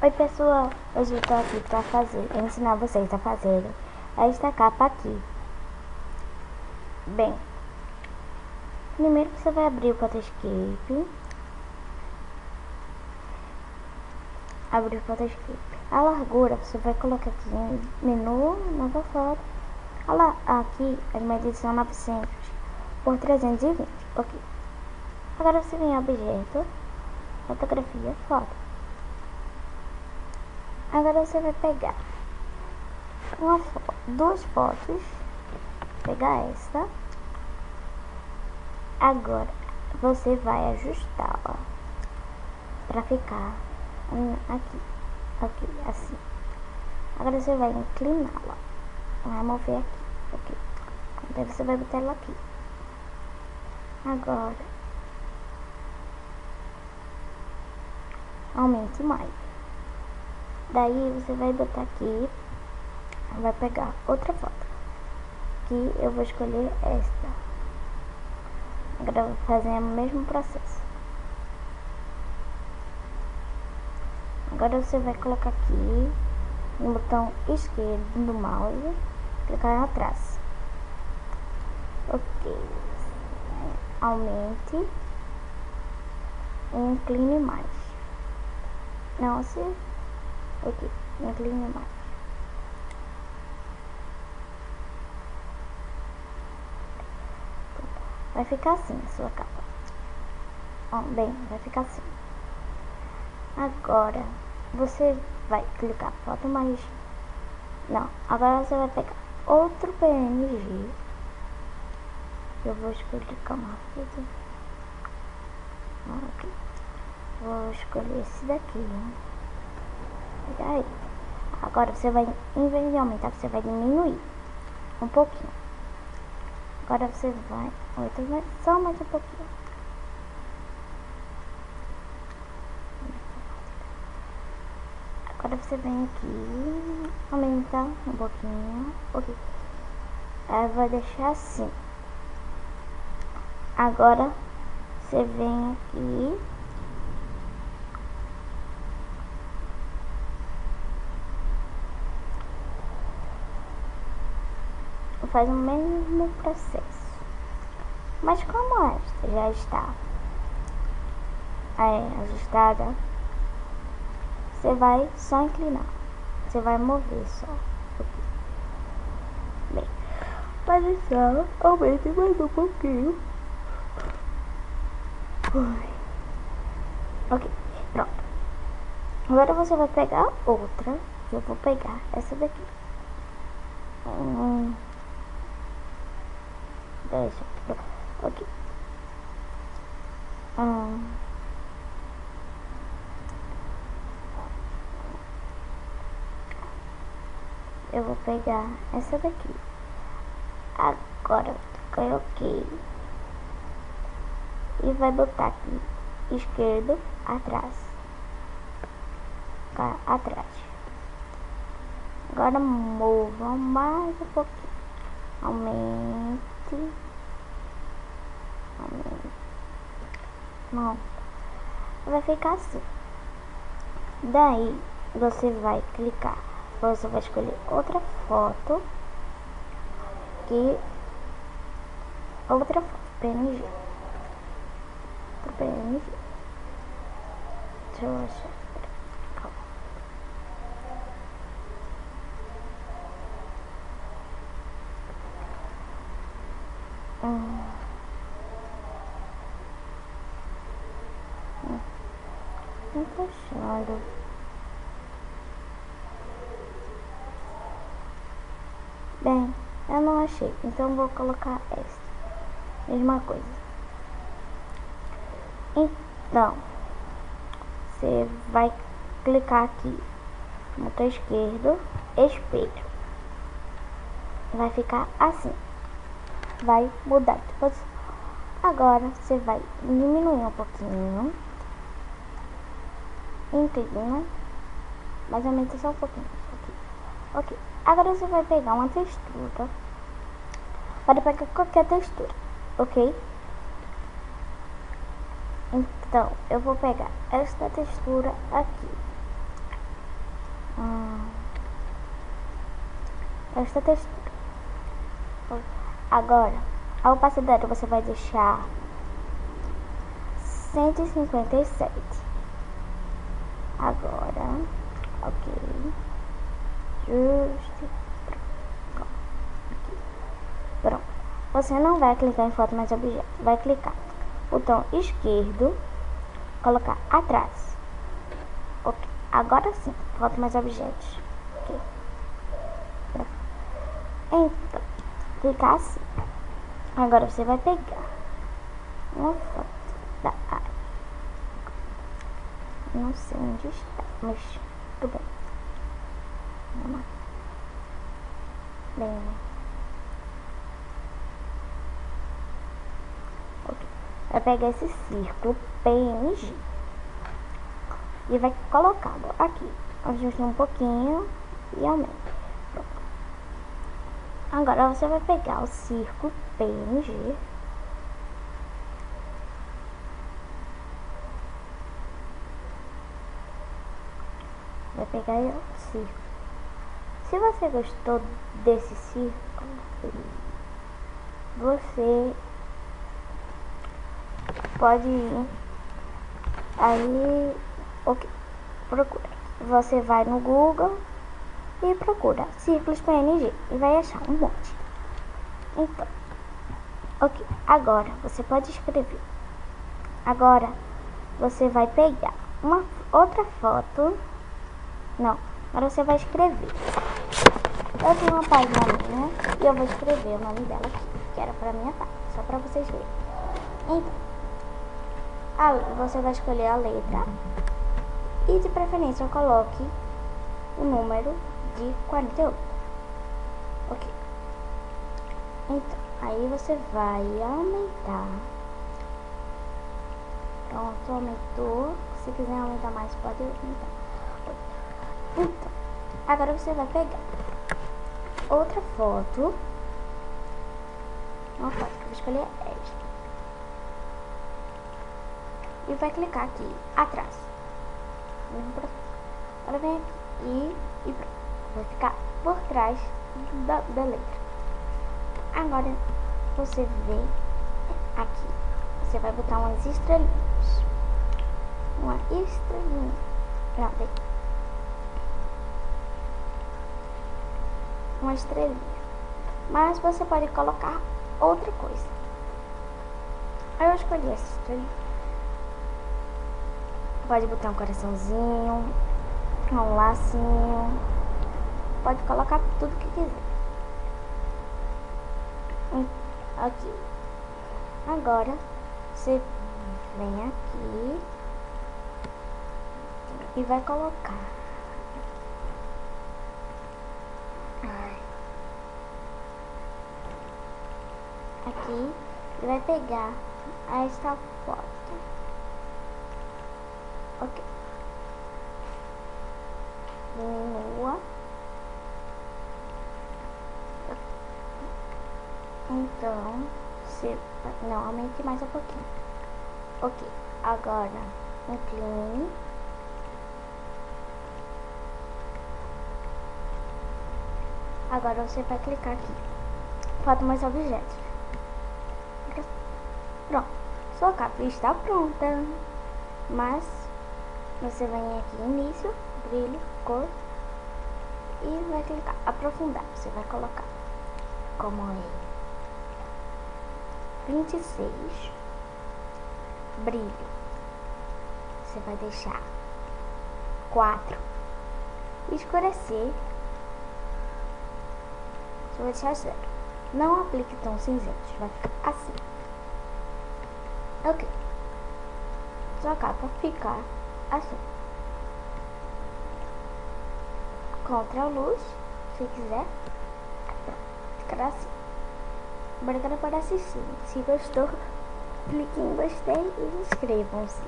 Oi pessoal, hoje eu tô aqui pra ensinar vocês a fazerem esta capa aqui. Bem, primeiro você vai abrir o Photoscape. A largura você vai colocar aqui em menu, nova foto. Aqui a medida são 900 por 320, ok. Agora você vem em objeto, fotografia, foto. Agora você vai pegar duas fotos, pegar esta. Agora você vai ajustá-la para ficar aqui, assim. Agora você vai incliná-la, vai mover aqui, ok. Então você vai botar ela aqui. Agora aumente mais. Daí você vai botar aqui, vai pegar outra foto. Aqui eu vou escolher esta. Agora eu vou fazer o mesmo processo. Agora você vai colocar aqui no botão esquerdo do mouse, clicar atrás. Ok. Aumente e incline mais. Não, ok, incline mais. Vai ficar assim a sua capa. Bem, vai ficar assim. Agora você vai clicar foto mais. Não, agora você vai pegar outro PNG. Eu vou escolher calma rápido. Ok. Vou escolher esse daqui. Pega aí. Agora você vai, em vez de aumentar, você vai diminuir um pouquinho. Agora você vai, só mais um pouquinho. Agora você vem aqui, aumenta um pouquinho, ok. Aí vai deixar assim. Agora você vem aqui, faz o mesmo processo, mas como esta já está ajustada, você vai só inclinar, você vai mover só. Bem, mas só aumente mais um pouquinho. Ok, pronto. Agora você vai pegar outra, que eu vou pegar essa daqui. Deixa, ok. Eu vou pegar essa daqui. Agora coloquei e vai botar aqui esquerdo atrás. Agora mova mais um pouquinho. Aumente. Não. Vai ficar assim. Daí você vai clicar. Você vai escolher outra foto. Outra foto. PNG. Deixa eu achar. Calma. Não tô achando. Bem, eu não achei, então vou colocar esta. Mesma coisa. Então, você vai clicar aqui, botão esquerdo, espelho. Vai ficar assim. Vai mudar de posição. Agora você vai diminuir um pouquinho. Inclina. Mais ou menos só um pouquinho. Ok. Agora você vai pegar uma textura. Pode pegar qualquer textura, ok? Então, eu vou pegar esta textura aqui. esta textura. Agora, a opacidade você vai deixar 157. Agora, ok. Justo. Pronto. Você não vai clicar em foto mais objeto. Vai clicar botão esquerdo, colocar atrás. Ok. Agora sim, foto mais objetos. Ok. Então, clicar assim. Agora você vai pegar uma foto da área. Não sei onde está, mas tudo bem. Vamos lá. Bem, ok. Vai pegar esse círculo PNG e vai colocá-lo aqui. Ajuste um pouquinho e aumenta. Pronto. Agora você vai pegar o círculo PNG. Vai pegar o círculo. Se você gostou desse círculo, você pode ir aí, ok, procura. Você vai no Google e procura círculos PNG e vai achar um monte. Então, ok, agora você pode escrever. Agora você vai pegar uma outra foto. Não, agora você vai escrever. Eu tenho uma página minha e eu vou escrever o nome dela aqui, que era pra minha página, só pra vocês verem. Então, você vai escolher a letra e de preferência coloque o número de 48. Ok. Então, aí você vai aumentar. Pronto, aumentou. Se quiser aumentar mais, pode aumentar. Então, agora você vai pegar outra foto. Uma foto que eu vou escolher esta. E vai clicar aqui atrás. Agora vem aqui e pronto. Vai ficar por trás da letra. Agora você vem aqui. Você vai botar umas estrelinhas. Uma estrelinha. Não, vem. Uma estrelinha. Mas você pode colocar outra coisa. Aí eu escolhi essa estrelinha. Pode botar um coraçãozinho, um lacinho. Pode colocar tudo que quiser. Aqui. Agora você vem aqui e vai colocar. Aqui e vai pegar esta foto. Ok. Diminua. Então, não, aumente mais um pouquinho. Ok. Agora, incline. Agora você vai clicar aqui. Faltam mais objetos. Pronto. Sua capa está pronta. Mas você vem aqui em início, brilho, cor e vai clicar aprofundar. Você vai colocar como é 26, brilho. Você vai deixar 4, escurecer. Você vai deixar 0. Não aplique tons cinzentos, vai ficar assim. Ok. Sua capa ficar assim. Contra a luz, se quiser. Ficará assim. Obrigada por assistir. Se gostou, clique em gostei e inscrevam-se.